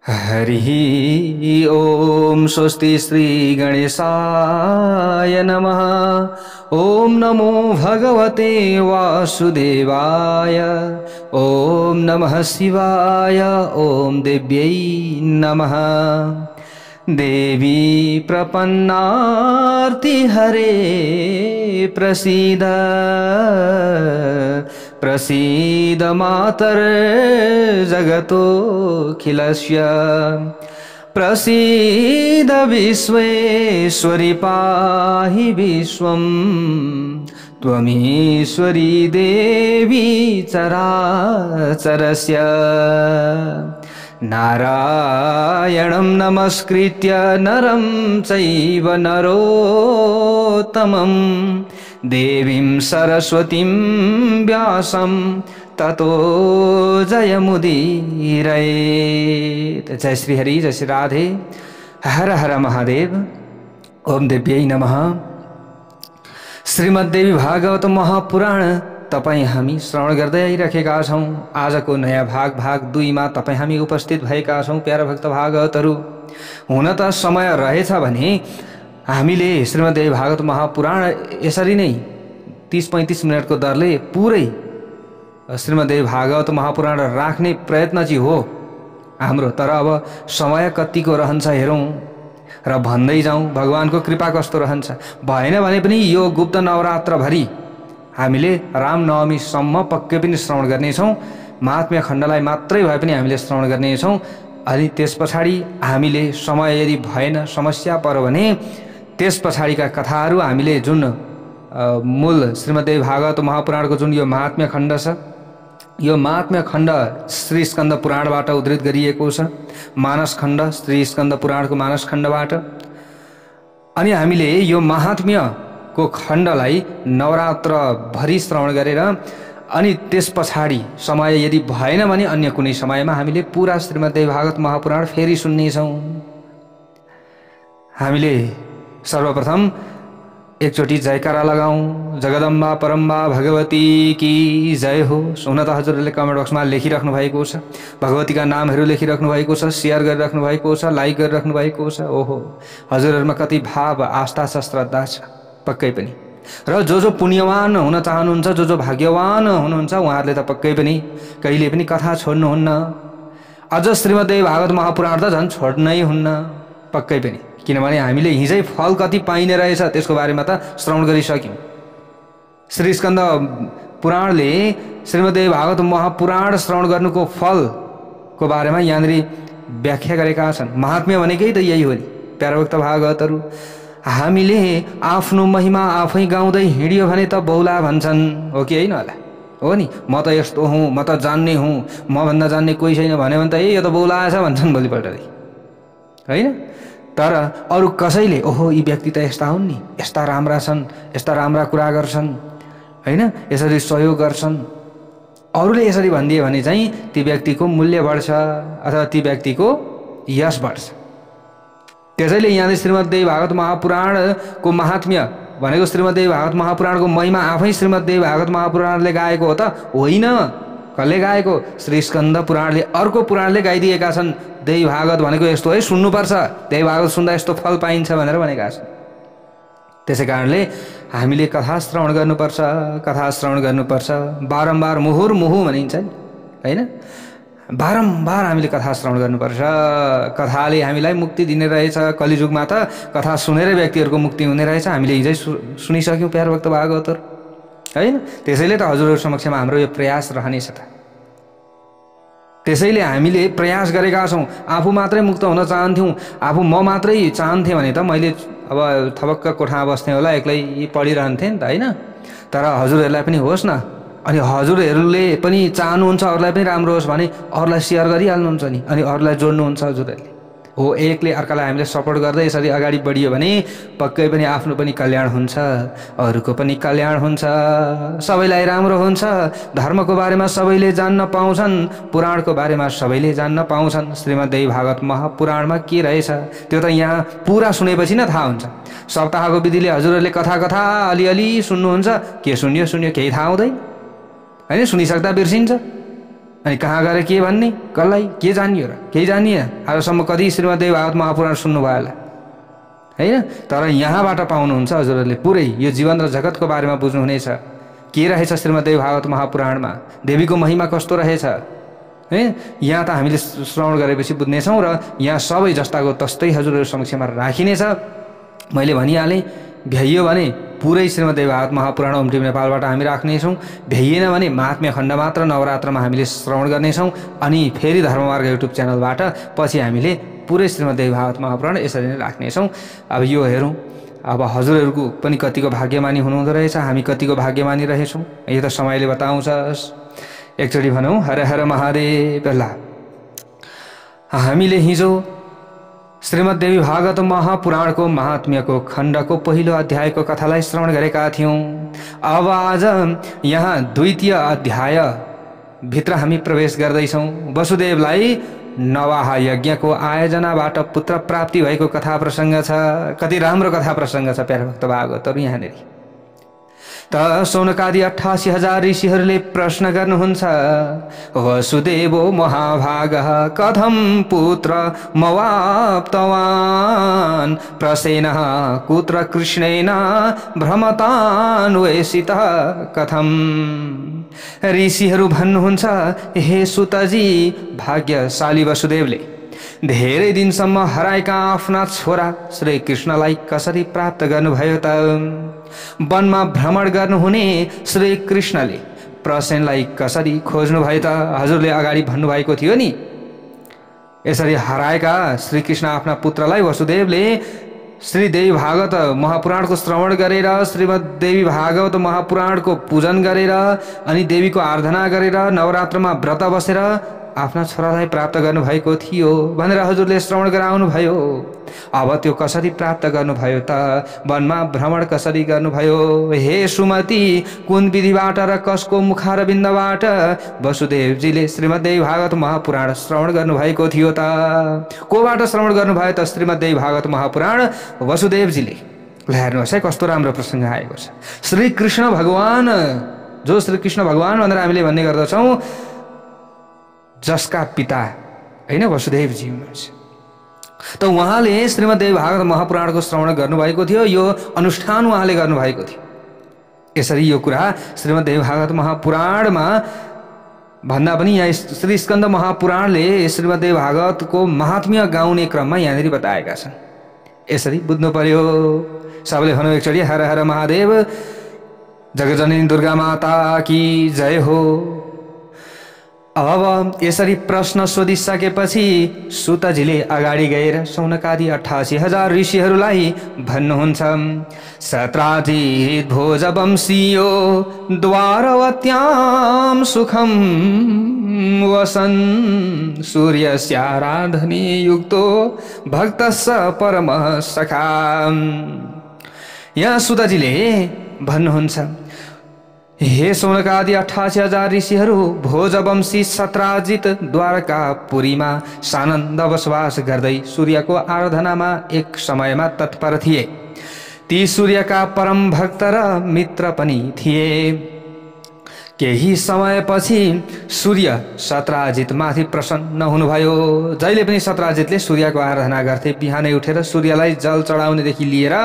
हरि ओम स्वस्ति श्री गणेशाय नमः। ओम नमो भगवते वासुदेवाय। ओम नमः शिवाय। ओम देव्यै नमः। देवी प्रपन्नार्ति हरे प्रसीद प्रसीद मातर जगतोऽखिलस्य। प्रसीद विश्वेश्वरि पाहि विश्वं। त्वमीश्वरी देवी चराचरस्य। नारायणं नमस्कृत्य नरं चैव नरोत्तमं। देवीं सरस्वतीं व्यासं ततो जयमुदीरयेत्। जय श्री हरि, जय श्री राधे। हर हर महादेव। ओम देव्यै नमः। श्रीमद्देवी भागवत महापुराण तपाईं हामी श्रवण गर्दै आइरहेका छौं। आजको नयाँ भाग 2 मा तपाईं हामी उपस्थित भएका छौं। प्यारा भक्त भागवतहरू, हुन त समय रहेछ भने हामीले श्रीमद्देवी भागवत महापुराण यसरी नै 30-35 मिनटको दरले पुरै श्रीमद्देवी भागवत महापुराण राख्ने प्रयत्न चाहिँ हो हाम्रो। तर अब समय कतिको रहन्छ हेरौं र भन्दै जाउँ भगवानको कृपा कस्तो रहन्छ। भएन भने पनि यो गुप्त नवरात्रभरि हामीले रामनवमीसम्म पक्कै पनि श्रवण गर्नेछौँ। महात्म्य खण्डलाई मात्रै भए पनि हामीले श्रवण गर्नेछौँ। अनि त्यस पछाडि हामीले समय यदि भएन, समस्या पर्यो भने त्यस पछाडिका कथाहरू हामीले जुन मूल श्रीमद्देवी भागवत महापुराणको जुन यो महात्म्य खण्ड छ, यो महात्म्य खण्ड श्री स्कन्द पुराणबाट उद्धृत गरिएको छ। मानस खण्ड श्री स्कन्द पुराणको मानस खण्डबाट। अनि हामीले यो महात्म्यको खण्डलाई नवरात्र भरि श्रवण गरेर अनि त्यस पछाडि समय यदि भएन भने अन्य कुनै समयमा हामीले पुरा श्रीमद्देवी भागवत महापुराण फेरि सुन्नेछौँ। हामीले सर्वप्रथम एकचोटि जयकारा लगाऊं। जगदम्बा परम्बा भगवती की जय हो। हुन त हजुरहरूले कमेन्ट बक्समा लेखिराख्नु भएको छ, भगवतीका नामहरू लेखिराख्नु भएको छ, सेयर गरिराख्नु भएको छ, लाइक गरिराख्नु भएको छ। ओहो, हजुरहरूमा कति भाव, आस्था छ, श्रद्धा छ पक्कै पनि। र जो पुण्यवान हुन चाहनुहुन्छ, जो भाग्यवान हुनुहुन्छ, उहाँहरूले त पक्कै पनि कहिले पनि कथा छोड्नुहुन्न। अझ श्रीमद्देवी भागवत महापुराण त झन् छोड्नै हुन्न पक्कै पनि। किनभने हामीले हिजै फल कति पाइने रहेछ त्यसको बारेमा त श्रवण गरिसक्यौँ। श्री स्कन्द पुराणले श्रीमद्देवी भागवत महापुराण श्रवण गर्नुको फलको बारेमा यहाँनिर व्याख्या गरेका छन्। महात्म्य भनेकै त यही हो नि प्यारभक्त भागवतहरू। हामीले आफ्नो महिमा आफै गाउँदै हिँडियो भने त बौला भन्छन्, हो कि होइन होला? हो नि, म त यस्तो हुँ, म त जान्ने हुँ, म भन्दा जान्ने कोही छैन भन्यो भने त ए यो त बौला छ भन्छन् भोलिपल्टदेखि, होइन? तर अरू कसैले ओहो यी व्यक्ति त यस्ता हुन् नि, यस्ता राम्रा छन्, यस्ता राम्रा कुरा गर्छन्, होइन, यसरी सहयोग गर्छन्, अरूले यसरी भनिदिए भने चाहिँ ती व्यक्तिको मूल्य बढ्छ अथवा ती व्यक्तिको यश बढ्छ। त्यसैले यहाँ श्रीमद्देवी भागवत महापुराणको महात्म्य भनेको श्रीमद्देवी भागवत महापुराणको महिमा आफै श्रीमद्देवी भागवत महापुराणले गाएको हो त होइन। कसले गाएको? श्री स्कन्द पुराणले, अर्को पुराणले गाइदिएका छन्। देवी भागवत भनेको यस्तो है, सुन्नुपर्छ, देवी भागवत सुन्दा यस्तो फल पाइन्छ भनेर भनेका छन्। त्यसै कारणले हामीले कथा श्रवण गर्नुपर्छ, कथा श्रवण गर्नुपर्छ। बारम्बार मुहुर्मुहु भनिन्छ नि, होइन? बारम्बार हामीले कथा श्रवण गर्नुपर्छ। कथाले हामीलाई मुक्ति दिने रहेछ। कलिजुगमा त कथा सुनेर व्यक्तिहरूको मुक्ति हुने रहेछ। हामीले हिजै सुनिसक्यौँ प्यारभक्त भागवतहरू, होइन? त्यसैले त हजुरहरू समक्षमा हाम्रो यो प्रयास रहनेछ त। त्यसैले हामीले प्रयास गरेका छौँ। आफू मात्रै मुक्त हुन चाहन्थ्यौँ, आफू म मात्रै चाहन्थेँ भने त मैले अब थपक्क कोठामा बस्थेँ होला, एक्लै पढिरहन्थेँ नि त, होइन? तर हजुरहरूलाई पनि होस् न, अनि हजुरहरूले पनि चाहनुहुन्छ अरूलाई पनि राम्रो होस् भने अरूलाई सेयर गरिहाल्नुहुन्छ नि, अनि अरूलाई जोड्नुहुन्छ हजुरहरूले। हो, एकले अर्कालाई हामीले सपोर्ट गर्दै यसरी अगाडि बढियो भने पक्कै पनि आफ्नो पनि कल्याण हुन्छ, अरूको पनि कल्याण हुन्छ, सबैलाई राम्रो हुन्छ। धर्मको बारेमा सबैले जान्न पाउँछन्, पुराणको बारेमा सबैले जान्न पाउँछन्। श्रीमद्देवी भागवत महापुराणमा के रहेछ त्यो त यहाँ पुरा सुनेपछि नै थाहा हुन्छ। सप्ताहको विधिले हजुरहरूले कथा अलिअलि सुन्नुहुन्छ, के सुन्यो केही थाहा हुँदैन, होइन? सुनिसक्दा बिर्सिन्छ, अनि कहाँ गएर के भन्ने, कसलाई के जानियो र, केही जानिएन। आजसम्म कति श्रीमद्देवी भागवत महापुराण सुन्नुभयो होला होइन, तर यहाँबाट पाउनुहुन्छ हजुरहरूले पुरै यो जीवन र जगतको बारेमा बुझ्नुहुनेछ। के रहेछ श्रीमद्देवी भागवत महापुराणमा, देवीको महिमा कस्तो रहेछ है, यहाँ त हामीले श्रवण गरेपछि बुझ्नेछौँ र यहाँ सबै जस्ताको तस्तै हजुरहरू समक्षमा राखिनेछ। मैले भनिहालेँ, भ्याइयो भने पुरै श्रीमद्देवी भागवत महापुराण ओम टिभी नेपालबाट हामी राख्नेछौँ, भ्याइएन भने महात्म्य खण्ड मात्र नवरात्रमा हामीले श्रवण गर्नेछौँ। अनि फेरि धर्ममार्ग युट्युब च्यानलबाट पछि हामीले पुरै श्रीमद्देवी भागवत महापुराण यसरी नै राख्नेछौँ। अब यो हेरौँ, अब हजुरहरूको पनि कतिको भाग्यमानी हुनुहुँदो रहेछ, हामी कतिको भाग्यमानी रहेछौँ, यो त समयले बताउँछ। एकचोटि भनौँ हर हर महादेव। ल हामीले हिजो श्रीमद्देवी भागवत महापुराणको महात्म्यको खण्डको पहिलो अध्यायको कथालाई श्रवण गरेका थियौँ। अब आज यहाँ द्वितीय अध्याय भित्र हामी प्रवेश गर्दैछौँ। वसुदेवलाई नवाह यज्ञको आयोजनाबाट पुत्र प्राप्ति भएको कथा प्रसङ्ग छ। कति राम्रो कथा प्रसङ्ग छ प्यारे भक्त भागवतहरू यहाँनिर। त सौनकादि 88,000 ऋषिहरूले प्रश्न गर्नुहुन्छ, वसुदेवो महाभागः कथं पुत्र मवाप्तवान् प्रसेनः कुत्र कृष्णेन भ्रमतान्वेषितः कथं। ऋषिहरू भन्नुहुन्छ, हे सुतजी, भाग्यशाली वसुदेवले धेरै दिनसम्म हराएका आफ्ना छोरा श्री कृष्णलाई कसरी प्राप्त गर्नुभयो त। वनमा भ्रमण गर्नुहुने श्री कृष्णले प्रसेनलाई कसरी खोज्नुभयो त। हजुरले अगाडि भन्नुभएको थियो नि, यसरी हराएका श्रीकृष्ण आफ्ना पुत्रलाई वसुदेवले श्रीदेवी भागवत महापुराणको श्रवण गरेर, श्रीमद्देवी भागवत महापुराणको पूजन गरेर अनि देवीको आराधना गरेर नवरात्रमा व्रत बसेर आफ्ना छोरालाई प्राप्त गर्नुभएको थियो भनेर हजुरले श्रवण गराउनु भयो। अब त्यो कसरी प्राप्त गर्नुभयो त, वनमा भ्रमण कसरी गर्नुभयो। हे सुमति, कुन विधिबाट र कसको मुखारविन्दबाट वसुदेवजीले श्रीमद्देवी भागवत महापुराण श्रवण गर्नुभएको थियो त। कोबाट श्रवण गर्नुभयो त श्रीमद्देवी भागवत महापुराण वसुदेवजीले। हेर्नुहोस् है कस्तो राम्रो प्रसङ्ग आएको छ। श्रीकृष्ण भगवान, जो श्रीकृष्ण भगवान भनेर हामीले भन्ने गर्दछौँ, जसका पिता होइन वसुदेवजी हुनुहुन्छ, त उहाँले श्रीमद्देवी भागवत महापुराणको श्रवण गर्नुभएको थियो। यो अनुष्ठान उहाँले गर्नुभएको थियो। यसरी यो कुरा श्रीमद्देवी भागवत महापुराणमा भन्दा पनि यहाँ श्री स्कन्द महापुराणले श्रीमद्देवी भागवतको महात्म्य गाउने क्रममा यहाँनिर बताएका छन्। यसरी बुझ्नु पर्यो। सबले भनौँ एकचोटि हर हर महादेव। जगजननी दुर्गा माता की जय हो। अब यसरी प्रश्न सोधिसकेपछि सुतजीले अगाडि गएर सौनकादि 88,000 ऋषिहरूलाई भन्नुहुन्छ, सत्राजित भोजवंशीयो द्वारवत्यां सुखं वसन् सूर्यस्याराधने युक्तो भक्तस्य परमः सखा। यहाँ सुतजीले भन्नुहुन्छ, हे सौनकादि 88,000 ऋषिहरू भोजवंशी सत्राजित द्वारकापुरीमा सानन्द बसोबास गर्दै सूर्यको आराधनामा एक समयमा तत्पर थिए। ती सूर्यका परम भक्त र मित्र पनि थिए। केही समयपछि सूर्य सत्राजित माथि प्रसन्न हुनुभयो। जहिले पनि सत्राजितले सूर्यको आराधना गर्थे। बिहानै उठेर सूर्यलाई जल चढाउनेदेखि लिएर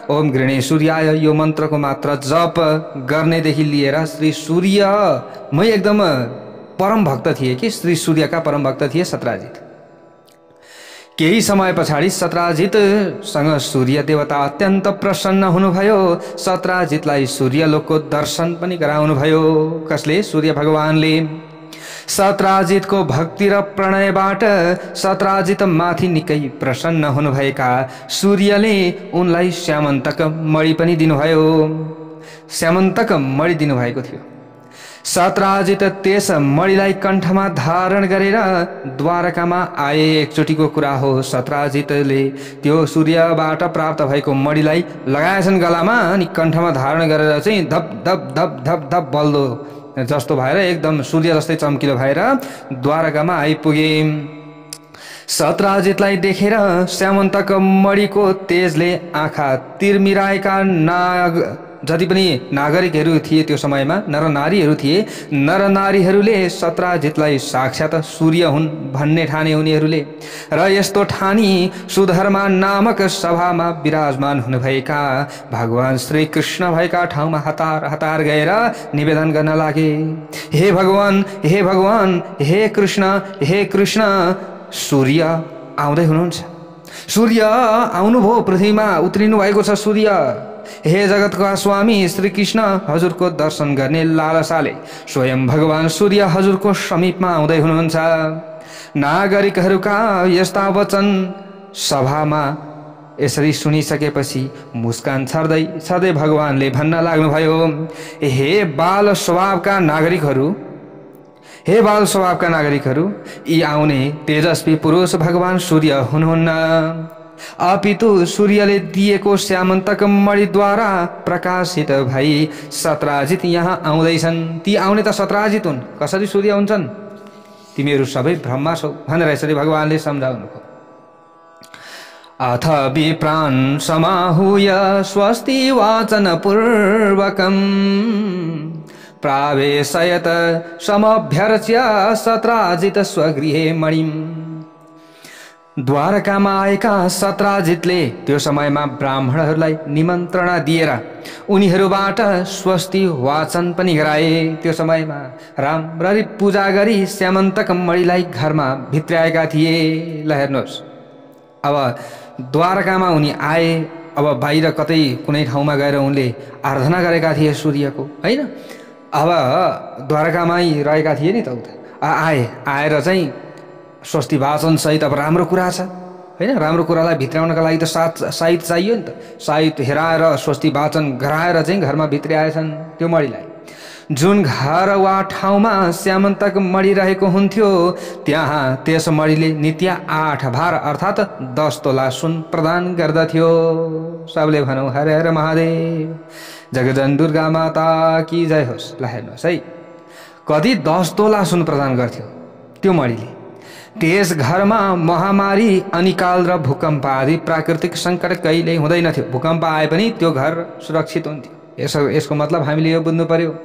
ओम गृणे सूर्याय यो मन्त्रको मात्र जप गर्नेदेखि लिएर श्री सूर्यमै एकदम परम भक्त थिए कि श्री सूर्यका परम भक्त थिए सत्राजित। केही समय पछाडि सत्राजितसँग सूर्य देवता अत्यन्त प्रसन्न हुनुभयो। सत्राजितलाई सूर्यलोकको दर्शन पनि गराउनुभयो। कसले? सूर्य भगवानले। सत्राजितको भक्ति र प्रणयबाट सत्राजित माथि निकै प्रसन्न हुनुभएका सूर्यले उनलाई स्यामन्तक मणि पनि दिनुभयो। स्यामन्तक मणि दिनुभएको थियो। सत्राजित त्यस मणिलाई कण्ठमा धारण गरेर द्वारकामा आए। एकचोटिको कुरा हो, सत्राजितले त्यो सूर्यबाट प्राप्त भएको मणिलाई लगाएछन् गलामा अनि कण्ठमा धारण गरेर चाहिँ धप धप धप धप धप बल्दो जस्तो भएर एकदम सूर्य जस्तै चम्किलो भएर द्वारकामा आइपुगे। सत्राजितलाई देखेर श्यामन्तक मणिको तेजले आँखा तिरमिराएका नाग जति पनि नागरिकहरू थिए त्यो समयमा नरनारीहरू थिए, नरनारीहरूले सत्राजितलाई साक्षात सूर्य हुन् भन्ने ठाने उनीहरूले। र यस्तो ठानी सुधर्मा नामक सभामा विराजमान हुनुभएका भगवान श्री कृष्ण भएका ठाउँमा हतार हतार गएर निवेदन गर्न लागे, हे भगवान, हे भगवान, हे कृष्ण, सूर्य आउँदै हुनुहुन्छ, सूर्य आउनुभयो, पृथ्वीमा उत्रिनु भएको छ सूर्य। हे जगतका स्वामी श्री कृष्ण, हजुरको दर्शन गर्ने लालसाले स्वयं भगवान सूर्य हजुरको समीपमा आउँदै हुनुहुन्छ। नागरिकहरूका यस्ता वचन सभामा यसरी सुनिसकेपछि मुस्कान छर्दै छर्दै भगवानले भन्न लाग्नुभयो, हे बाल स्वभावका नागरिकहरू, यी आउने तेजस्वी पुरुष भगवान सूर्य हुनुहुन्न, अपितु सूर्यले दिएको श्यामन्तक मणिद्वारा प्रकाशित भई सत्राजित यहाँ आउँदैछन्। ती आउने त सत्राजित हुन्, कसरी सूर्य हुन्छन्? तिमीहरू सबै भ्रममा छौ भनेर यसरी भगवानले सम्झाउनुभयो। अथ विप्रान् समाहूय स्वस्ति वाचन पूर्वकम् प्रावेशयत समभ्यर्च्य सत्राजित स्वगृहे मणिम्। द्वारकामा आएका सत्राजितले त्यो समयमा ब्राह्मणहरूलाई निमन्त्रणा दिएर उनीहरूबाट स्वस्ति वाचन पनि गराए। त्यो समयमा राम्ररी पूजा गरी श्यामन्तक मणिलाई घरमा भित्र्याएका थिए। ल हेर्नुहोस्, अब द्वारकामा उनी आए, अब बाहिर कतै कुनै ठाउँमा गएर उनले आराधना गरेका थिए सूर्यको, होइन? अब द्वारकामै रहेका थिए नि त, उता आएर चाहिँ स्वस्ति वाचन सहित अब राम्रो कुरा छ, होइन? राम्रो कुरालाई भित्राउनका लागि त साहित्य चाहियो नि त। साहित्य हेराएर स्वस्ति वाचन गराएर चाहिँ घरमा भित्र्याएछन् त्यो मणिलाई। जुन घर वा ठाउँमा श्यामन्तक मणि रहेको हुन्थ्यो त्यहाँ त्यस मणिले नित्य 8 भार अर्थात् 10 तोला सुन प्रदान गर्दथ्यो। सबले भनौँ हर हर महादेव, जगदन दुर्गा माता की जय होस्। ल हेर्नुहोस् है, कति 10 तोला सुन प्रदान गर्थ्यो त्यो मणिले। त्यस घरमा महामारी, अनिकाल र भूकम्प आदि प्राकृतिक सङ्कट कहिल्यै हुँदैनथ्यो। भूकम्प आए पनि त्यो घर सुरक्षित हुन्थ्यो। यसको मतलब हामीले यो बुझ्नु पर्यो।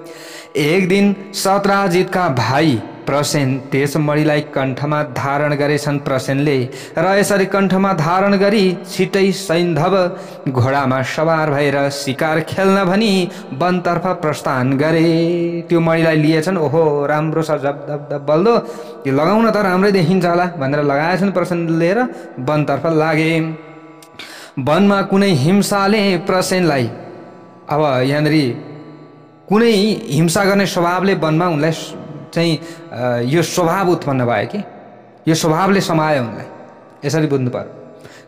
एक दिन सत्राजितका भाइ प्रसेन त्यस मणिलाई कण्ठमा धारण गरेछन् प्रसेनले, र यसरी कण्ठमा धारण गरी छिटै सैन्धव घोडामा सवार भएर शिकार खेल्न भनी वनतर्फ प्रस्थान गरे। त्यो मणिलाई लिएछन्, ओहो राम्रो छ, जब बल्दो, यो लगाउन त राम्रै देखिन्छ होला भनेर लगाएछन्। प्रसेनले लिएर वनतर्फ लागे। वनमा कुनै हिंसाले प्रसेनलाई, अब यहाँनिर कुनै हिंसा गर्ने स्वभावले वनमा उनलाई चाहिँ यो स्वभाव उत्पन्न भयो कि यो स्वभावले समायो उनलाई। यसरी बुझ्नु पर्यो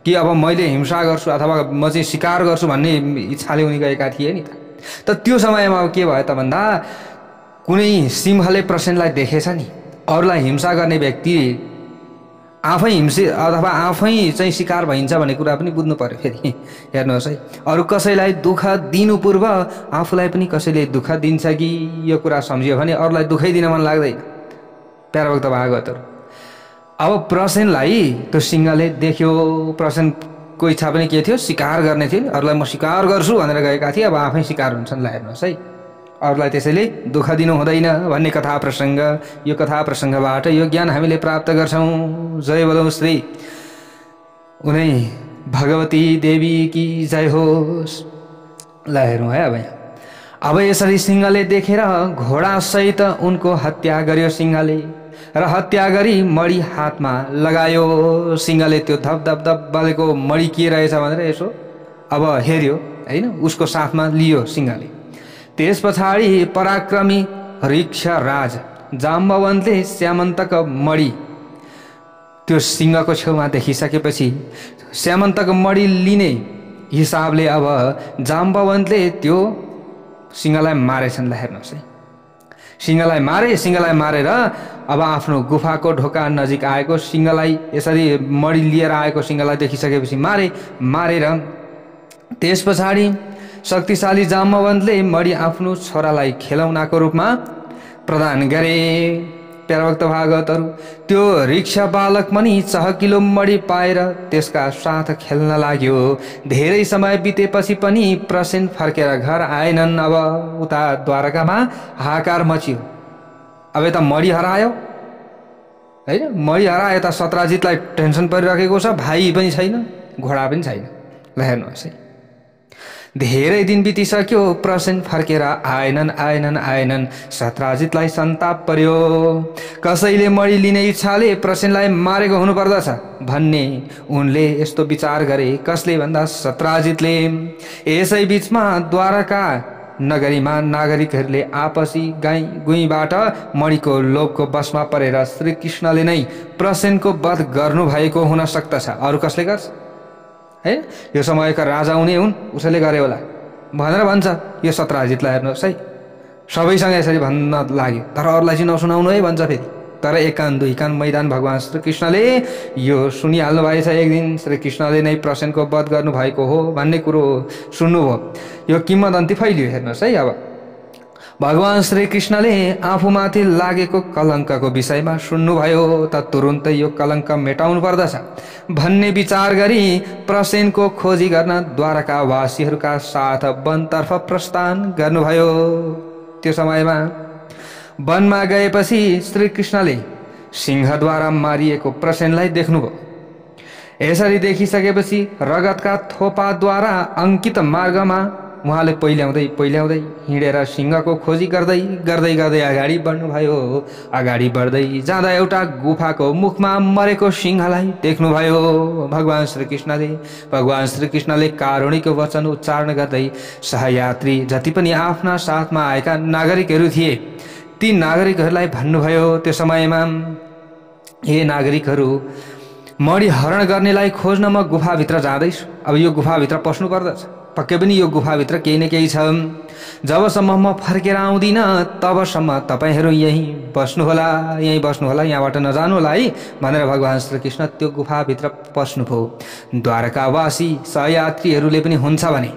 कि अब मैले हिंसा गर्छु अथवा म चाहिँ शिकार गर्छु भन्ने इच्छाले उनी गएका थिए नि त। त्यो समयमा के भयो त भन्दा कुनै सिंहले प्रसेनलाई देखेछ नि, अरूलाई हिंसा गर्ने व्यक्ति आफै हिंसे अथवा आफै चाहिँ शिकार भइन्छ भन्ने कुरा पनि बुझ्नु पर्यो। फेरि हेर्नुहोस् है, अरू कसैलाई दुःख दिनु पूर्व आफूलाई पनि कसैले दुःख दिन्छ कि यो कुरा सम्झियो भने अरूलाई दुःखै दिन मन लाग्दैन। प्यारभक्त भागवतहरू, अब प्रसेनलाई त्यो सिंहले देख्यो। प्रसेनको इच्छा पनि के थियो? शिकार गर्ने थियो। अरूलाई म शिकार गर्छु भनेर गएका थिए, अब आफै शिकार हुन्छन्। ल हेर्नुहोस् है, अरूलाई त्यसैले दुःख दिनु हुँदैन भन्ने कथा प्रसङ्ग। यो कथा प्रसङ्गबाट यो ज्ञान हामीले प्राप्त गर्छौँ। जय बोलौँ श्री उनै भगवती देवी की जय होस्। ल हेरौँ है, अब यसरी सिंहले देखेर घोडासहित उनको हत्या गर्यो सिंहले, र हत्या गरी मणि हातमा लगायो। सिंहले त्यो धप धप धप बलेको मणि के रहेछ भनेर यसो अब हेर्यो, होइन? उसको साथमा लियो सिंहले। त्यस पछाडि पराक्रमी ऋक्षराज जाम्बवन्तले श्यामन्तक मणि त्यो सिंहको छेउमा देखिसकेपछि श्यामन्तक मणि लिने हिसाबले अब जाम्बवन्तले त्यो सिंहलाई मारेछन्। ल हेर्नुहोस् है, सिंहलाई मारेर अब आफ्नो गुफाको ढोका नजिक आएको सिंहलाई, यसरी मणि लिएर आएको सिंहलाई देखिसकेपछि मारेर त्यस पछाडि शक्तिशाली जाम्बवन्तले मणि आफ्नो छोरालाई खेलौनाको रूपमा प्रदान गरे। प्यारभक्त भागवतहरू त्यो रिक्सा बालक पनि चहकिलो मडी पाएर त्यसका साथ खेल्न लाग्यो। धेरै समय बितेपछि पनि प्रसेन फर्केर घर आएनन्। अब उता द्वारकामा हाहाकार मचियो। अब यता मडी हरायो हैन, मडी हरायो, यता सत्राजितलाई टेन्सन परिरहेको छ, भाइ पनि छैन, घोडा पनि छैन। ल हेर्नुहोस् है, धेरै दिन बितिसक्यो, प्रसेन फर्केर आएनन्। सत्राजितलाई सन्ताप पर्यो। कसैले मडी लिने इच्छाले प्रसेनलाई मारेको हुनुपर्दछ भन्ने उनले यस्तो विचार गरे। कसले भन्दा सत्राजितले। यसै बीचमा द्वारका नगरीमा नागरिकहरूले आपसी गाई गुईबाट मणिको लोभको बसमा परेर श्रीकृष्णले नै प्रसेनको वध गर्नुभएको हुन सक्दछ। अरू कसले गर्छ है? यो समयका राजा उनी हुन्, उसैले गरे होला भनेर भन्छ यो सत्राजितलाई। हेर्नुहोस् है, सबैसँग यसरी भन्न लाग्यो, तर अरूलाई चाहिँ नसुनाउनु है भन्छ फेरि। तर एक कान दुई कान मैदान भगवान् श्रीकृष्णले यो सुनिहाल्नु भएछ। एक दिन श्रीकृष्णले नै प्रसेनको वध गर्नुभएको हो भन्ने कुरो सुन्नुभयो। यो किम्वदन्ती फैलियो। हेर्नुहोस् है, अब भगवान् श्रीकृष्णले आफूमाथि लागेको कलङ्कको विषयमा सुन्नुभयो त तुरुन्तै यो कलङ्क मेटाउनु पर्दछ भन्ने विचार गरी प्रसेनको खोजी गर्न द्वारकावासीहरूका साथ वनतर्फ प्रस्थान गर्नुभयो। त्यो समयमा वनमा गएपछि श्रीकृष्णले सिंहद्वारा मारिएको प्रसेनलाई देख्नुभयो। यसरी देखिसकेपछि रगतका थोपाद्वारा अंकित मार्गमा उहाँले पहिल्याउँदै हिँडेर सिंहको खोजी गर्दै अगाडि बढ्नुभयो। अगाडि बढ्दै जाँदा एउटा गुफाको मुखमा मरेको सिंहलाई देख्नुभयो। भगवान् श्रीकृष्णले कारुणिक वचन उच्चारण गर्दै सहयात्री जति पनि आफ्ना साथमा आएका नागरिकहरू थिए ती नागरिकहरूलाई भन्नुभयो त्यो समयमा, हे नागरिकहरू, मणि हरण गर्नेलाई खोज्न म गुफाभित्र जाँदैछु। अब यो गुफाभित्र पस्नु पर्दछ, पक्कै पनि यो गुफाभित्र केही न केही छ। जबसम्म म फर्केर आउँदिन तबसम्म तपाईहरू यहीँ बस्नुहोला, यहाँबाट नजानु होला है भनेर भगवान् श्रीकृष्ण त्यो गुफाभित्र पस्नुभयो। द्वारकावासी सहयात्रीहरूले पनि हुन्छ भने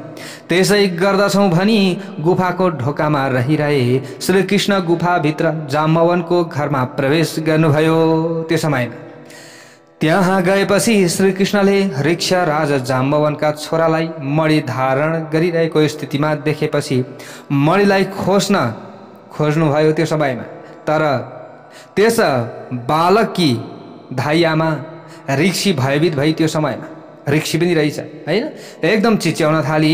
त्यसै गर्दछौँ भनी गुफाको ढोकामा रहिरहे श्रीकृष्ण गुफाभित्र जाम्बवनको घरमा प्रवेश गर्नुभयो। त्यो समयमा त्यहाँ गएपछि श्रीकृष्णले ऋक्षराज जाम्बवनका छोरालाई मणि धारण गरिरहेको स्थितिमा देखेपछि मणिलाई खोज्नुभयो त्यो समयमा। तर त्यस बालककी धाई आमा ऋषि भयभीत भई त्यो समयमा, ऋषि पनि रहेछ हैन, एकदम चिच्याउन थाली।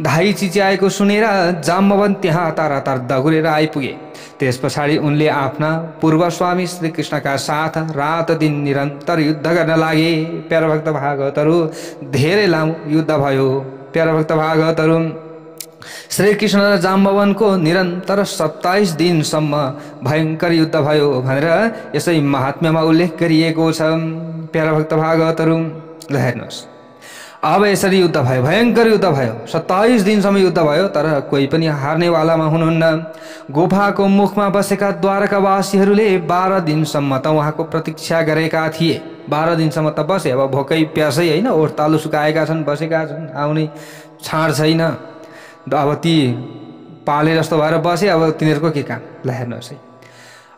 धाई चिच्याएको सुनेर जाम्बवन त्यहाँ हतार दगुरेर आइपुगे। त्यस पछाडि उनले आफ्ना पूर्व स्वामी श्रीकृष्णका साथ रात दिन निरन्तर युद्ध गर्न लागे। प्यारभक्त भागवतहरू धेरै लामो युद्ध भयो। प्यारभक्त भागवतहरू श्रीकृष्ण र जाम्बवनको निरन्तर 27 दिनसम्म भयङ्कर युद्ध भयो भनेर यसै महात्म्यमा उल्लेख गरिएको छ। प्यारभक्त भागवतहरू ल हेर्नुहोस्, अब यसरी युद्ध भयो, भयङ्कर युद्ध भयो, 27 दिनसम्म युद्ध भयो, तर कोही पनि हार्नेवालामा हुनुहुन्न। गुफाको मुखमा बसेका द्वारकावासीहरूले 12 दिनसम्म त उहाँको प्रतीक्षा गरेका थिए। 12 दिनसम्म त बसे, अब भोकै प्यासै होइन, ओठतालु सुकाएका छन्, बसेका छन्, आउने छाड छैन। अब ती पाले जस्तो भएर बसे, अब तिनीहरूको के काम? ल हेर्नुहोस् है,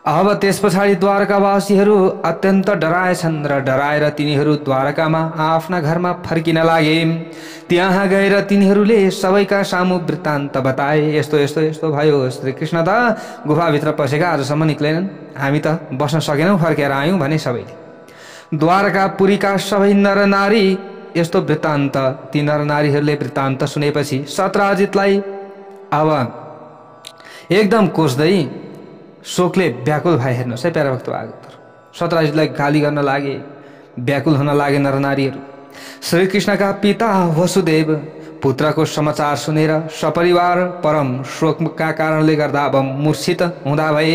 अब त्यस पछाडि द्वारकावासीहरू अत्यन्त डराएछन् र डराएर तिनीहरू द्वारकामा आफ्ना घरमा फर्किन लागे। त्यहाँ गएर तिनीहरूले सबैका सामु वृत्तान्त बताए। यस्तो भयो, श्रीकृष्ण त गुफाभित्र पसेका, आजसम्म निक्लेनन्, हामी त बस्न सकेनौँ, फर्केर आयौँ भने सबैले। द्वारकापुरीका सबै नरनारी यस्तो वृत्तान्त, ती नरनारीहरूले वृत्तान्त सुनेपछि सत्राजितलाई अब एकदम कोस्दै शोकले व्याकुल भए। हेर्नुहोस् है प्यारभक्त भागवतहरू, सत्राजितलाई गाली गर्न लागे, व्याकुल हुन लागे नरनारीहरू। श्रीकृष्णका पिता वसुदेव पुत्रको समाचार सुनेर सपरिवार परम शोकका कारणले गर्दा अब मूर्छित हुँदा भए।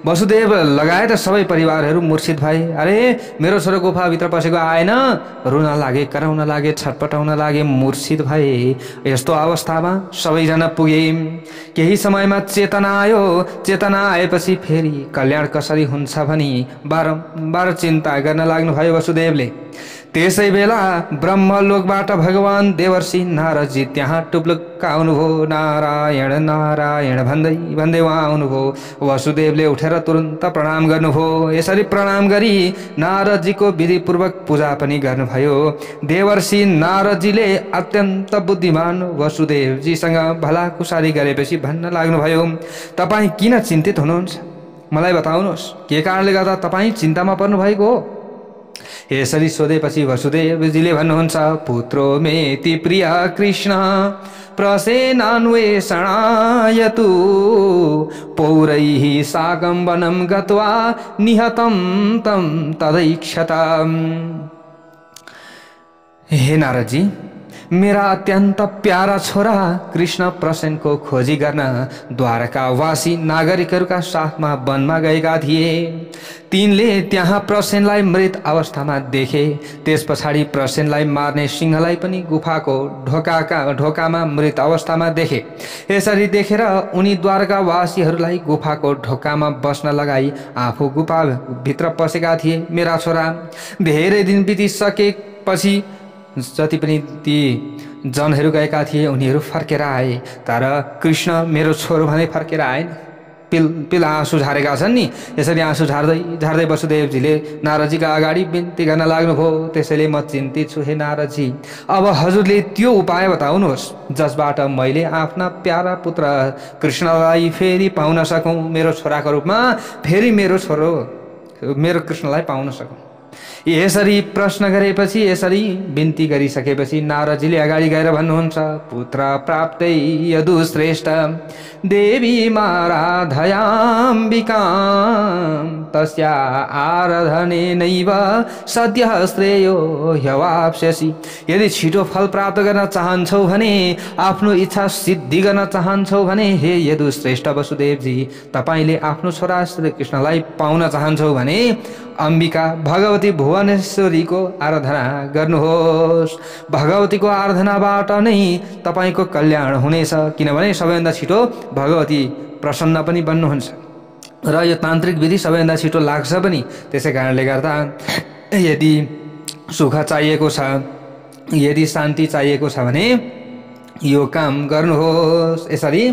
वसुदेव लगायत सबै परिवारहरू मूर्छित भए। अरे मेरो छोरो गुफाभित्र पसेको आएन, रुन लागे, कराउन लागे, छटपटाउन लागे, मूर्छित भए। यस्तो अवस्थामा सबैजना पुगे। केही समयमा चेतना आयो। चेतना आएपछि फेरि कल्याण कसरी हुन्छ भनी बारम्बार चिन्ता गर्न लाग्नुभयो वसुदेवले। त्यसै बेला ब्रह्मलोकबाट भगवान देवर्षि नारदजी त्यहाँ टुप्लुक्क आउनुभयो। नारायण नारायण भन्दै भन्दै उहाँ आउनुभयो। वसुदेवले उठेर तुरुन्त प्रणाम गर्नुभयो। यसरी प्रणाम गरी नारदजीको विधिपूर्वक पूजा पनि गर्नुभयो। देवर्षि नारदजीले अत्यन्त बुद्धिमान वसुदेवजीसँग भलाकुसारी गरेपछि भन्न लाग्नुभयो, तपाईँ किन चिन्तित हुनुहुन्छ? मलाई बताउनुहोस्, के कारणले गर्दा तपाईँ चिन्तामा पर्नु भएको हो? यसरी सोधेपछि वसुदेवजीले भन्नुहुन्छ, पुत्रो मेति प्रिय कृष्ण प्रसेनान्वेषणाय तु पौरैः साकं वनं गत्वा निहतं तं तदैक्षताम्। हे नारदजी, मेरा अत्यंत प्यारा छोरा कृष्ण प्रसेनको खोजी गर्न द्वारकावासी नागरिकहरूका साथमा वनमा गएका थिए। तिनले त्यहाँ प्रसेनलाई मृत अवस्थामा देखे। त्यस पछाडि प्रसेनलाई मार्ने सिंहलाई पनि गुफाको ढोकामा मृत अवस्थामा देखे। यसरी देखेर उनी द्वारकावासीहरूलाई गुफाको ढोकामा बस्न लगाई आफू गुफा भित्र पसेका थिए। मेरा छोरा, धेरै दिन बितिसकेपछि जति पनि ती जनहरू गएका थिए उनीहरू फर्केर आए, तर कृष्ण मेरो छोरो भने फर्केर आएन। पिल आँसु झारेका छन् नि। यसरी आँसु झार्दै झार्दै वसुदेवजीले नारदजीका अगाडि बिन्ती गर्न लाग्नुभयो। त्यसैले म चिन्तित छु हे नारदजी, अब हजुरले त्यो उपाय बताउनुहोस् जसबाट मैले आफ्ना प्यारा पुत्र कृष्णलाई फेरि पाउन सकौँ। मेरो छोराको रूपमा फेरि मेरो कृष्णलाई पाउन सकौँ। यसरी प्रश्न गरेपछि, यसरी बिन्ती गरिसकेपछि नारदजीले अगाडि गएर भन्नुहुन्छ, पुत्र प्राप्तै यदुश्रेष्ठ देवी माराधयाम्बिकां तस्या आराधनेनैव सद्यः श्रेयो ह्यवाप्स्यसि। यदि छिटो फल प्राप्त गर्न चाहन्छौ भने, आफ्नो इच्छा सिद्धि गर्न चाहन्छौ भने, हे यदुश्रेष्ठ वसुदेवजी, तपाईले आफ्नो छोरा श्री कृष्णलाई पाउन चाहन्छौ भने अम्बिका भगवती भुवनेश्वरीको आराधना गर्नुहोस्। भगवतीको आराधनाबाट नै तपाईको कल्याण हुनेछ, किनभने सबैभन्दा छिटो भगवती प्रसन्न पनि बन्नुहुन्छ र यो तान्त्रिक विधि सबैभन्दा छिटो लाग्छ पनि। त्यसै कारणले गर्दा यदि सुख चाहिएको छ, यदि शान्ति चाहिएको छ भने यो काम गर्नुहोस्। यसरी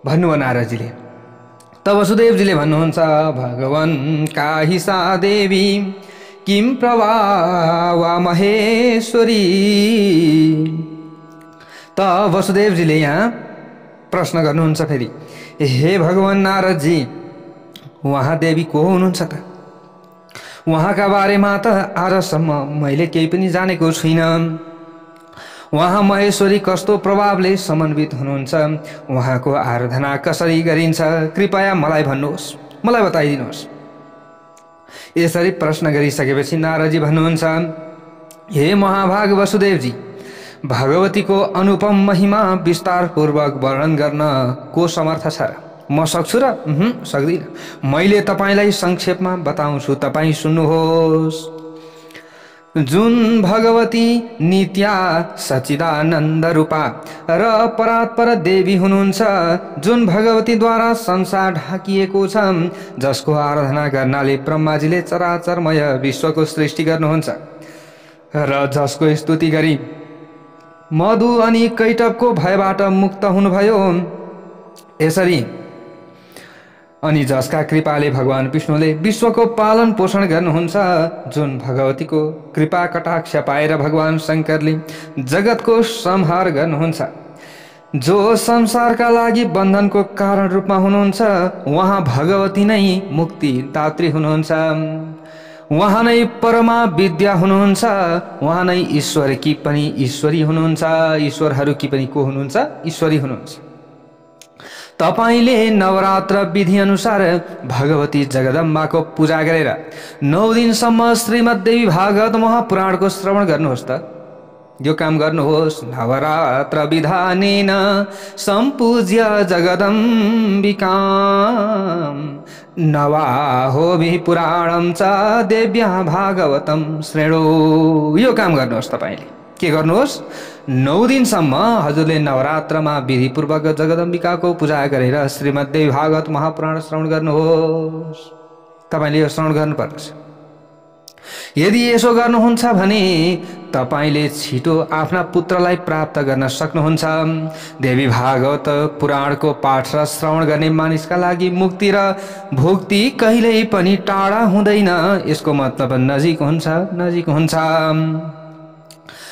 भन्नुभयो नारदजीले। तब वसुदेवजीले भन्नुहुन्छ, भगवन् काहि सा देवी किं प्रभावा महेश्वरी। त वसुदेवजीले यहाँ प्रश्न गर्नुहुन्छ फेरि, हे भगवान् नारदजी, उहाँ देवी को हुनुहुन्छ त? उहाँका बारेमा त आजसम्म मैले केही पनि जानेको छुइनँ। उहाँ महेश्वरी कस्तो प्रभावले समन्वित हुनुहुन्छ? उहाँको आराधना कसरी गरिन्छ? कृपया मलाई भन्नुहोस्, मलाई बताइदिनुहोस्। यसरी प्रश्न गरिसकेपछि नारदजी भन्नुहुन्छ, हे महाभाग वसुदेवजी, भगवतीको अनुपम महिमा विस्तारपूर्वक वर्णन गर्न को समर्थ छ र? म सक्छु र? सक्दिनँ। मैले तपाईलाई संक्षेपमा बताउँछु, तपाईँ सुन्नुहोस्। जुन भगवती नित्या सच्चिदानन्द रूपा र परात्पर देवी हुनुहुन्छ, जुन भगवतीद्वारा संसार ढाकिएको छ, जसको आराधना गर्नाले ब्रह्माजीले चराचरमय विश्वको सृष्टि गर्नुहुन्छ र जसको स्तुति गरी मधु अनि कैटवको भयबाट मुक्त हुनुभयो, यसरी अनि जसका कृपाले भगवान विष्णुले विश्वको पालन पोषण गर्नुहुन्छ, जुन भगवतीको कृपा कटाक्ष पाएर भगवान शंकरले जगतको संहार गर्नुहुन्छ, जो संसारका लागि बन्धनको कारण रूपमा हुनुहुन्छ, उहाँ भगवती नै मुक्ति दात्री हुनुहुन्छ। उहाँ नै परमा विद्या हुनुहुन्छ। उहाँ नै ईश्वरकी पनि ईश्वरी हुनुहुन्छ। ईश्वरहरूकी पनि को हुनुहुन्छ? ईश्वरी हुनुहुन्छ। तपाईले नवरात्र विधि अनुसार भगवती जगदम्बाको पूजा गरेर 9 दिनसम्म श्रीमद्देवी भागवत महापुराणको श्रवण गर्नुहोस् त। यो काम गर्नुहोस्। नवरात्र विधानेन सम्पूज्य जगदम्बिकां नवाहोभिः पुराणं च देव्या भागवतं श्रेणु। यो काम गर्नुहोस्। तपाईले के गर्नुहोस्? 9 दिनसम्म हजुरले नवरात्रमा विधिपूर्वक जगदम्बिकाको पूजा गरेर श्रीमद्देवी भागवत महापुराण श्रवण गर्नुहोस्। तपाईले यो श्रवण गर्नुपर्छ। यदि यसो गर्नुहुन्छ भने तपाईले छिटो आफ्ना पुत्रलाई प्राप्त गर्न सक्नुहुन्छ। देवी भागवत पुराणको पाठ र श्रवण गर्ने मानिसका लागि मुक्ति र भुक्ति कहिल्यै पनि टाढा हुँदैन। यसको मतलब नजिक हुन्छ, नजिक हुन्छ।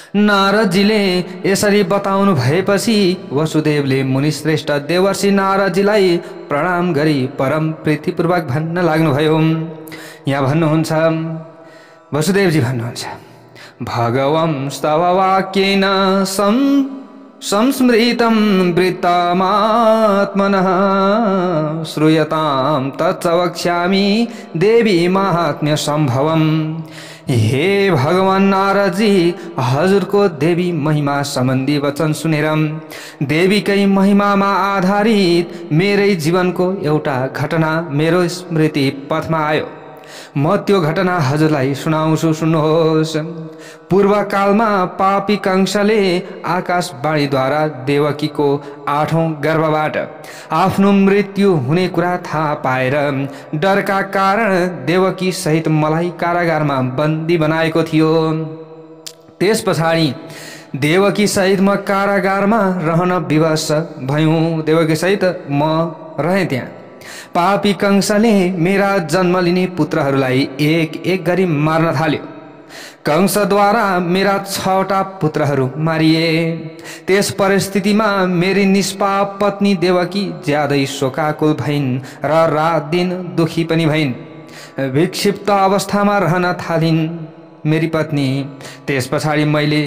नारदजीले यसरी बताउनु भएपछि वसुदेवले मुनिश्रेष्ठ देवर्षि नारदजीलाई प्रणाम गरी परम प्रीतिपूर्वक भन्न लाग्नुभयो। यहाँ भन्नुहुन्छ, वसुदेवजी भन्नुहुन्छ, भगवंस्तव वाक्येन संस्मृतं वृत्तमात्मनः श्रूयतां तच्च वक्ष्यामि देवी माहात्म्य सम्भवम्। हे भगवान नारदजी, हजुरको देवी महिमा सम्बन्धी वचन सुनेर देवीकै महिमामा आधारित मेरै जीवनको एउटा घटना मेरो स्मृति पथमा आयो। म त्यो घटना हजुरलाई सुनाउँछु, सुन्नुहोस्। पूर्वकालमा पापी कंसले आकाशवाणीद्वारा देवकीको 8औं गर्भबाट आफ्नो मृत्यु हुने कुरा थाहा पाएर डरका कारण देवकी सहित मलाई कारागारमा बन्दी बनाएको थियो। त्यस पछाडि देवकी सहित म कारागारमा रहन विवश भयौँ। देवकी सहित म रहेँ त्यहाँ। पापी कंसले मेरा जन्म लिने पुत्रहरूलाई एक एक गरी मार्न थाल्यो। कंसद्वारा मेरा 6वटा पुत्रहरू मारिए। त्यस परिस्थितिमा मेरी निष्पाप पत्नी देवकी ज्यादै शोकाकुल भइन् र रात दिन दुखी पनि भइन्। विक्षिप्त अवस्थामा रहन थालिन् मेरी पत्नी। त्यस पछाडि मैले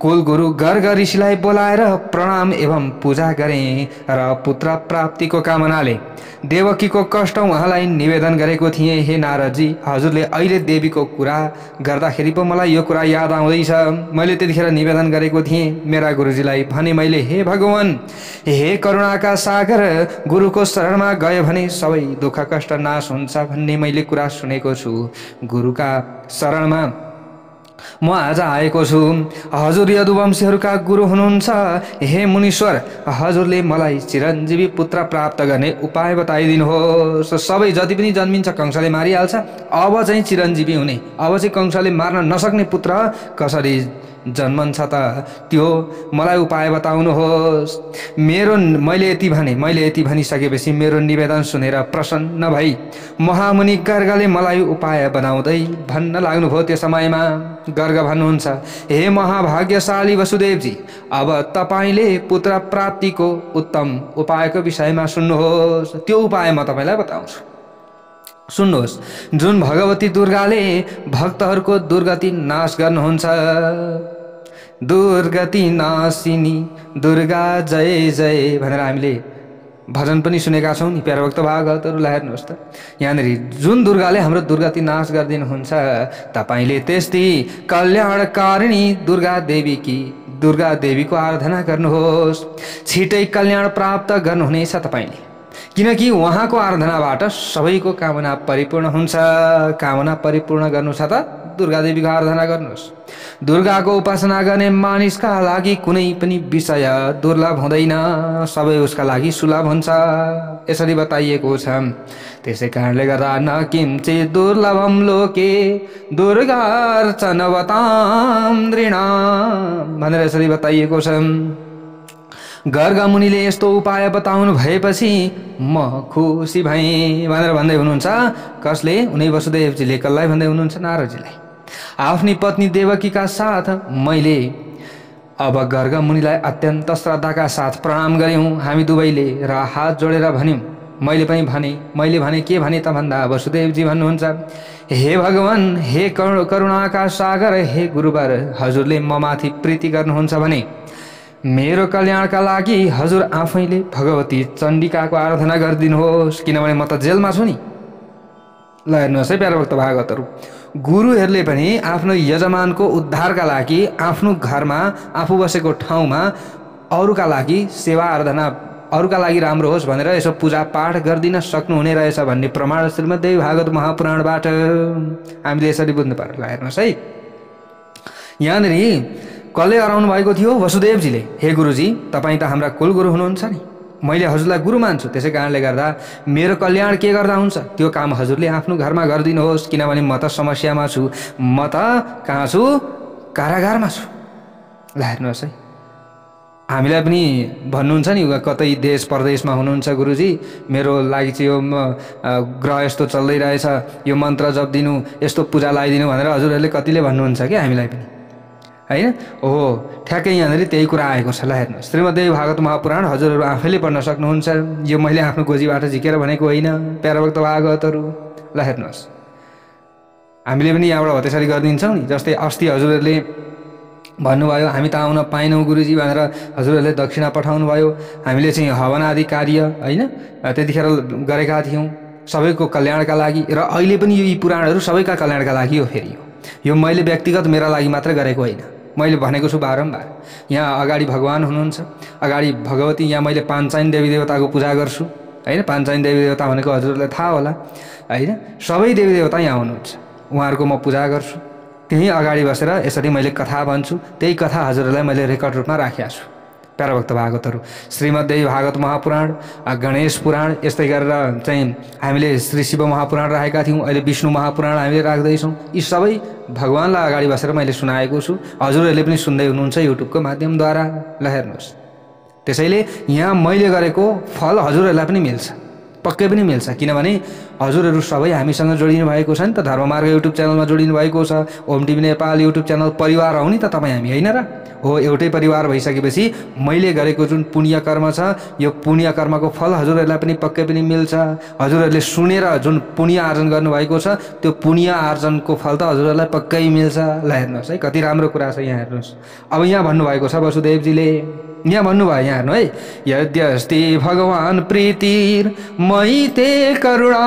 कुलगुरु गर्ग ऋषिलाई बोलाएर प्रणाम एवं पूजा गरेँ र पुत्र प्राप्तिको कामनाले देवकीको कष्ट उहाँलाई निवेदन गरेको थिएँ। हे नारदजी, हजुरले अहिले देवीको कुरा गर्दाखेरि पो मलाई यो कुरा याद आउँदैछ। मैले त्यतिखेर निवेदन गरेको थिएँ मेरा गुरुजीलाई। भने मैले, हे भगवान, हे करुणाका सागर, गुरुको शरणमा गयो भने सबै दुःख कष्ट नाश हुन्छ भन्ने मैले कुरा सुनेको छु। गुरुका शरणमा म आज आएको छु। हजुर यदुवंशीहरूका गुरु हुनुहुन्छ। हे मुनीश्वर, हजुरले मलाई चिरञ्जीवी पुत्र प्राप्त गर्ने उपाय बताइदिनुहोस्। सबै जति पनि जन्मिन्छ कंसले मारिहाल्छ, अब चाहिँ चिरञ्जीवी हुने, अब चाहिँ कंसले मार्न नसक्ने पुत्र कसरी जन्मन्छ त, त्यो मलाई उपाय बताउनुहोस्। मैले यति भनिसकेपछि मेरो निवेदन सुनेर प्रसन्न भई महामुनि गर्गले मलाई उपाय बनाउँदै भन्न लाग्नुभयो। त्यो समयमा गर्ग भन्नुहुन्छ, हे महाभाग्यशाली वसुदेवजी, अब तपाईले पुत्र प्राप्तिको उत्तम उपायको विषयमा सुन्नुहोस्। त्यो उपाय म तपाईलाई बताउँछु, सुन्नुहोस्। जुन भगवती दुर्गाले भक्तहरूको दुर्गति नाश गर्नुहुन्छ। दुर्गति नाशिनी दुर्गा जय जय भनेर हामीले भजन पनि सुनेका छौँ नि। प्यारा भक्त भागवतहरूलाई हेर्नुहोस् त, यहाँनिर जुन दुर्गाले हाम्रो दुर्गति नाश गरिदिनुहुन्छ, तपाईँले त्यस्तै कल्याणकारिणी दुर्गा देवीको आराधना गर्नुहोस्। छिटै कल्याण प्राप्त गर्नुहुनेछ तपाईँले, किनकि उहाँको आराधनाबाट सबैको कामना परिपूर्ण हुन्छ। कामना परिपूर्ण गर्नु छ त दुर्गा देवीको आराधना गर्नुहोस्। दुर्गाको उपासना गर्ने मानिसका लागि कुनै पनि विषय दुर्लभ हुँदैन, सबै उसका लागि सुलभ हुन्छ, यसरी बताइएको छ। त्यसै कारणले गर्दा न किञ्चित् दुर्लभम लोके दुर्गार्चनवतां नृणाम् भनेर यसरी बताइएको छ। गर्ग मुनिले यस्तो उपाय बताउनु भएपछि म खुसी भएँ भनेर भन्दै हुनुहुन्छ। कसले? उनी वसुदेवजीले। कसलाई भन्दै हुनुहुन्छ? नारदजीलाई। आफ्नी पत्नी देवकीका साथ मैले अब गर्ग मुनिलाई अत्यन्त श्रद्धाका साथ प्रणाम गर्यौं हामी दुवैले र हात जोडेर भन्यौं। मैले भने के भने त भन्दा वसुदेवजी भन्नुहुन्छ, हे भगवान, हे करुणाका सागर, हे गुरुवर, हजुरले म माथि प्रीति गर्नुहुन्छ भने मेरो कल्याणका लागि हजुर आफैले भगवती चण्डिकाको आराधना गरिदिनुहोस्, किनभने म त जेलमा छु नि। ल हेर्नुहोस् है प्यारा भक्त भागवतहरू, गुरुहरूले पनि आफ्नो यजमानको उद्धारका लागि आफ्नो घरमा आफू बसेको ठाउँमा अरूका लागि सेवा आराधना, अरूका लागि राम्रो होस् भनेर यसो पूजा पाठ गरिदिन सक्नुहुने रहेछ भन्ने प्रमाण श्रीमद्देवी भागवत महापुराणबाट हामीले यसरी बुझ्नु पर्यो। ल हेर्नुहोस् है, यहाँनिर कसले गराउनु भएको थियो? वसुदेवजीले। हे गुरुजी, तपाईँ त हाम्रा कुलगुरु हुनुहुन्छ नि, मैले हजुरलाई गुरु मान्छु। त्यसै कारणले गर्दा मेरो कल्याण के गर्दा हुन्छ त्यो काम हजुरले आफ्नो घरमा गरिदिनुहोस्, किनभने म त समस्यामा छु, म त कहाँ छु, कारागारमा छु। ल हेर्नुहोस् है, हामीलाई पनि भन्नुहुन्छ नि कतै देश परदेशमा हुनुहुन्छ, गुरुजी मेरो लागि चाहिँ यो ग्रह यस्तो चल्दै रहेछ, यो मन्त्र जप दिनु, यस्तो पूजा लगाइदिनु भनेर हजुरहरूले कतिले भन्नुहुन्छ कि हामीलाई पनि, हैन? ओहो, ठ्याक्कै यहाँनिर त्यही कुरा आएको छ। ल हेर्नुहोस्, श्रीमद्देवी भागवत महापुराण हजुरहरू आफैले पढ्न सक्नुहुन्छ, यो मैले आफ्नो गोजीबाट झिकेर भनेको होइन, प्याराभक्त भागवतहरू। ल हेर्नुहोस्, हामीले पनि यहाँबाट हो त्यसरी गरिदिन्छौँ नि। जस्तै अस्ति हजुरहरूले भन्नुभयो हामी त आउन पाएनौँ गुरुजी भनेर हजुरहरूले दक्षिणा पठाउनु भयो, हामीले चाहिँ हवन आदि कार्य होइन त्यतिखेर गरेका थियौँ सबैको कल्याणका लागि, र अहिले पनि यी पुराणहरू सबैका कल्याणका लागि हो। फेरि यो मैले व्यक्तिगत मेरा लागि मात्र गरेको होइन, मैले भनेको छु बारम्बार। यहाँ अगाडि भगवान हुनुहुन्छ, अगाडि भगवती, यहाँ मैले पाञ्चायन देवी देवताको पूजा गर्छु होइन। पाञ्चायन देवी देवता भनेको हजुरहरूलाई थाहा होला होइन, सबै देवी देवता यहाँ हुनुहुन्छ, उहाँहरूको म पूजा गर्छु। त्यहीँ अगाडि बसेर यसरी मैले कथा भन्छु, त्यही कथा हजुरहरूलाई मैले रेकर्ड रूपमा राखेको छु। प्याराभक्त भागवतहरू, श्रीमद्देवी भागवत महापुराण, गणेश पुराण, यस्तै गरेर चाहिँ हामीले श्री शिव महापुराण राखेका थियौँ, अहिले विष्णु महापुराण हामीले राख्दैछौँ। यी सबै भगवान्लाई अगाडि बसेर मैले सुनाएको छु, हजुरहरूले पनि सुन्दै हुनुहुन्छ युट्युबको माध्यमद्वारा। ल हेर्नुहोस्, त्यसैले यहाँ मैले गरेको फल हजुरहरूलाई पनि मिल्छ, पक्कै पनि मिल्छ, किनभने हजुरहरू सबै हामीसँग जोडिनु भएको छ नि त। धर्ममार्ग युट्युब च्यानलमा जोडिनु भएको छ, Om TV Nepal YouTube channel, परिवार हो नि त तपाईँ हामी, होइन र? हो, एउटै परिवार भइसकेपछि मैले गरेको जुन पुण्य कर्म छ यो पुण्य कर्मको फल हजुरहरूलाई पनि पक्कै पनि मिल्छ। हजुरहरूले सुनेर जुन पुण्य आर्जन गर्नुभएको छ त्यो पुण्य आर्जनको फल त हजुरहरूलाई पक्कै मिल्छ। ल हेर्नुहोस् है, कति राम्रो कुरा छ यहाँ हेर्नुहोस्। अब यहाँ भन्नुभएको छ वसुदेवजीले, यहाँ भन्नुभयो, यहाँ हेर्नु है, यद्यस्ति भगवान प्रीतिर मैते करुणा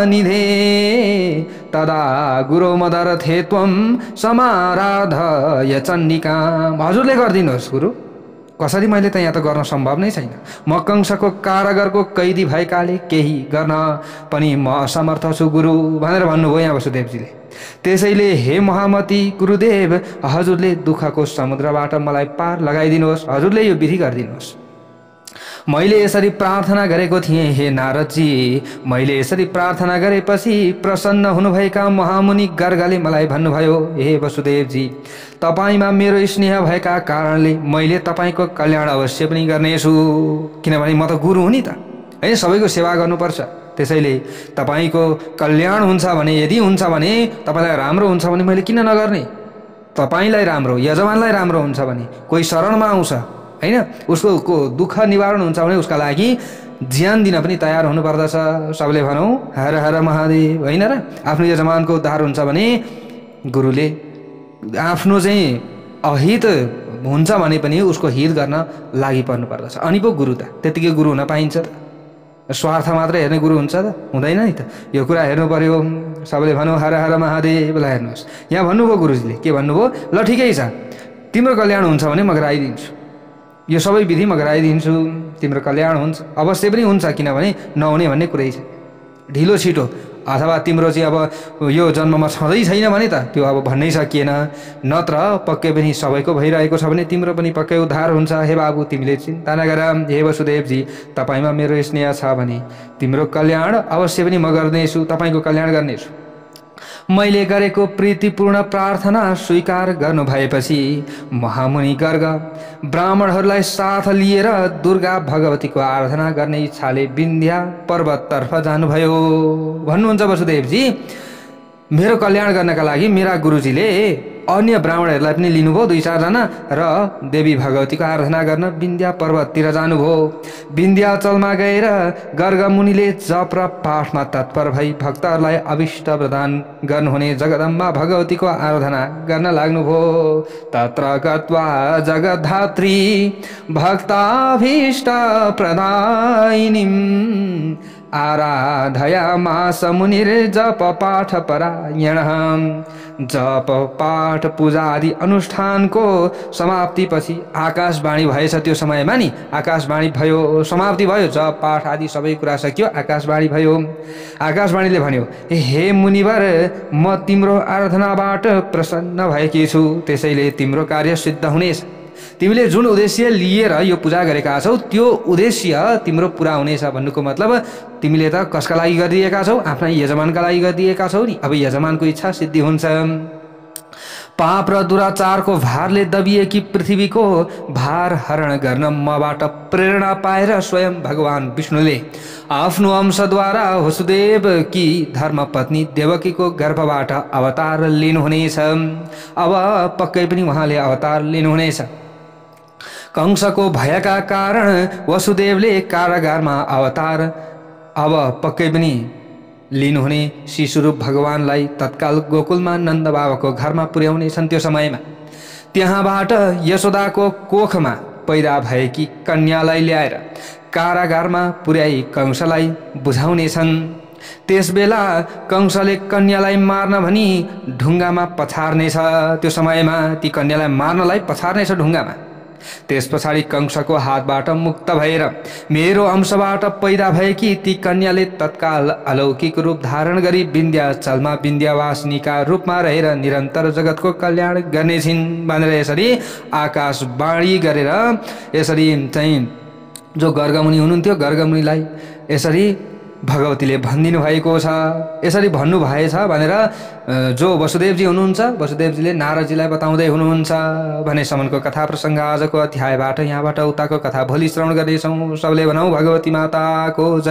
निधे तदा गुरु मदरथे त्वं समाराधय चण्डिकाम्। हजुरले गरिदिनुहोस् गुरु, कसरी, मैले त यहाँ त गर्न सम्भव नै छैन। म कंसको कारागारको कैदी भएकाले केही गर्न पनि म असमर्थ छु गुरु भनेर भन्नुभयो यहाँ वसुदेवजीले। त्यसैले हे महामती गुरुदेव, हजुरले दुःखको समुद्रबाट मलाई पार लगाइदिनुहोस्, हजुरले यो विधि गरिदिनुहोस्। मैले यसरी प्रार्थना गरेको थिएँ हे नारदजी, मैले यसरी प्रार्थना गरेपछि प्रसन्न हुनुभएका महामुनि गर्गले मलाई भन्नुभयो, हे वसुदेवजी तपाईँमा मेरो स्नेह भएका कारणले मैले तपाईँको कल्याण अवश्य पनि गर्नेछु, किनभने म त गुरु हुँ नि त, होइन, सबैको सेवा गर्नुपर्छ। त्यसैले तपाईँको कल्याण हुन्छ भने, यदि हुन्छ भने, तपाईँलाई राम्रो हुन्छ भने मैले किन नगर्ने? तपाईँलाई राम्रो, यजमानलाई राम्रो हुन्छ भने, कोही शरणमा आउँछ होइन, उसको दुःख निवारण हुन्छ भने उसका लागि ज्यान दिन पनि तयार हुनुपर्दछ। सबले भनौँ हर हर महादेव, होइन र? आफ्नो यजमानको उद्धार हुन्छ भने गुरुले आफ्नो चाहिँ अहित हुन्छ भने पनि उसको हित गर्न लागि पर्नुपर्दछ, अनि पो गुरु त त्यतिकै गुरु हुन पाइन्छ त? स्वार्थ मात्र हेर्ने गुरु हुन्छ त? हुँदैन नि त। यो कुरा हेर्नु पर्यो। सबले भनौँ हर हर महादेव। ल हेर्नुहोस्, यहाँ भन्नुभयो गुरुजीले, के भन्नुभयो? ल ठिकै छ, तिम्रो कल्याण हुन्छ भने म गराइदिन्छु, यो सबै विधि म गराइदिन्छु, तिम्रो कल्याण हुन्छ, अवश्य पनि हुन्छ, किनभने नहुने भन्ने कुरै छ। ढिलो छिटो अथवा तिम्रो चाहिँ अब यो जन्ममा छँदै छैन भने त त्यो अब भन्नै सकिएन, नत्र पक्कै पनि सबैको भइरहेको छ भने तिम्रो पनि पक्कै उद्धार हुन्छ। हे बाबु, तिमीले चिन्ता नगर, हे वसुदेवजी तपाईँमा मेरो स्नेह छ भने तिम्रो कल्याण अवश्य पनि म गर्नेछु, तपाईँको कल्याण गर्नेछु। मैले गरेको प्रीतिपूर्ण प्रार्थना स्वीकार गर्नु भएपछि महामुनि गर्ग ब्राह्मणहरूलाई साथ लिएर दुर्गा भगवतीको आराधना गर्ने इच्छाले विन्ध्या पर्वततर्फ जानुभयो। भन्नुहुन्छ वसुदेवजी, मेरो कल्याण गर्नका लागि मेरा गुरुजीले अन्य ब्राह्मणहरूलाई पनि लिनुभयो, 2-4 जना, र देवी भगवतीको आराधना गर्न विन्ध्या पर्वततिर जानुभयो। विन्ध्याचलमा गएर गर्ग मुनिले जप र पाठमा तत्पर भई भक्तहरूलाई अभिष्ट प्रदान गर्नुहुने जगदम्बा भगवतीको आराधना गर्न लाग्नुभयो। तत्र गत्वा जगद्धात्री भक्ताभीष्ट प्रदायिनीम् आराधयामास मुनिर्जप पाठ परायणः। जप पाठ पूजा आदि अनुष्ठानको समाप्तिपछि आकाशवाणी भएछ। त्यो समयमा नि आकाशवाणी भयो, समाप्ति भयो, जप पाठ आदि सबै कुरा सकियो, आकाशवाणी भयो। आकाशवाणीले भन्यो, हे मुनिवर, म तिम्रो आराधनाबाट प्रसन्न भएकी छु, त्यसैले तिम्रो कार्य सिद्ध हुनेछ। तिमीले जुन उद्देश्य लिएर यो पूजा गरेका छौ त्यो उद्देश्य तिम्रो पुरा हुनेछ भन्नुको मतलब तिमीले त कसका लागि गरिदिएका छौ आफ्ना यजमानका लागि गरिदिएका छौ नि अब यजमानको इच्छा सिद्धि हुन्छ पाप र दुराचारको भारले दबिएकी पृथ्वीको भार हरण गर्न मबाट प्रेरणा पाएर स्वयं भगवान विष्णुले आफ्नो अंशद्वारा वसुदेव की धर्मपत्नी देवकीको गर्भबाट अवतार लिनुहुनेछ अब पक्कै पनि उहाँले अवतार लिनुहुनेछ कंसको भयका कारण वसुदेवले कारागारमा अवतार अब पक्कै पनि लिनुहुने शिशुरूप भगवानलाई तत्काल गोकुलमा नन्द बाबाको घरमा पुर्याउने छन् त्यो समयमा त्यहाँबाट यशोदाको कोखमा पैदा भएकी कन्यालाई ल्याएर कारागारमा पुर्याई कंसलाई बुझाउने छन् त्यसबेला कंसले कन्यालाई मार्न भनी ढुङ्गामा पछार्नेछ त्यो समयमा ती कन्यालाई मार्नलाई पछार्नेछ ढुङ्गामा त्यसपछाडि कंसको हातबाट मुक्त भएर मेरो अंशबाट पैदा भएकी ती कन्याले तत्काल अलौकिक रूप धारण गरी विन्ध्याचलमा विन्ध्यवासिनीका रूपमा रहेर निरन्तर जगतको कल्याण गर्नेछिन् भनेर यसरी आकाशवाणी गरेर यसरी चाहिँ जो गर्गमुनि हुनुहुन्थ्यो गर्गमुनिलाई यसरी भगवतीले भनिदिनु भएको छ यसरी भन्नु भएछ भनेर जो वसुदेवजी हुनुहुन्छ वसुदेवजीले नारदजीलाई बताउँदै हुनुहुन्छ भनेसम्मको कथा प्रसङ्ग आजको अध्यायबाट यहाँबाट उताको कथा भोलि श्रवण गर्नेछौँ सबले भनौँ भगवती माताको जय।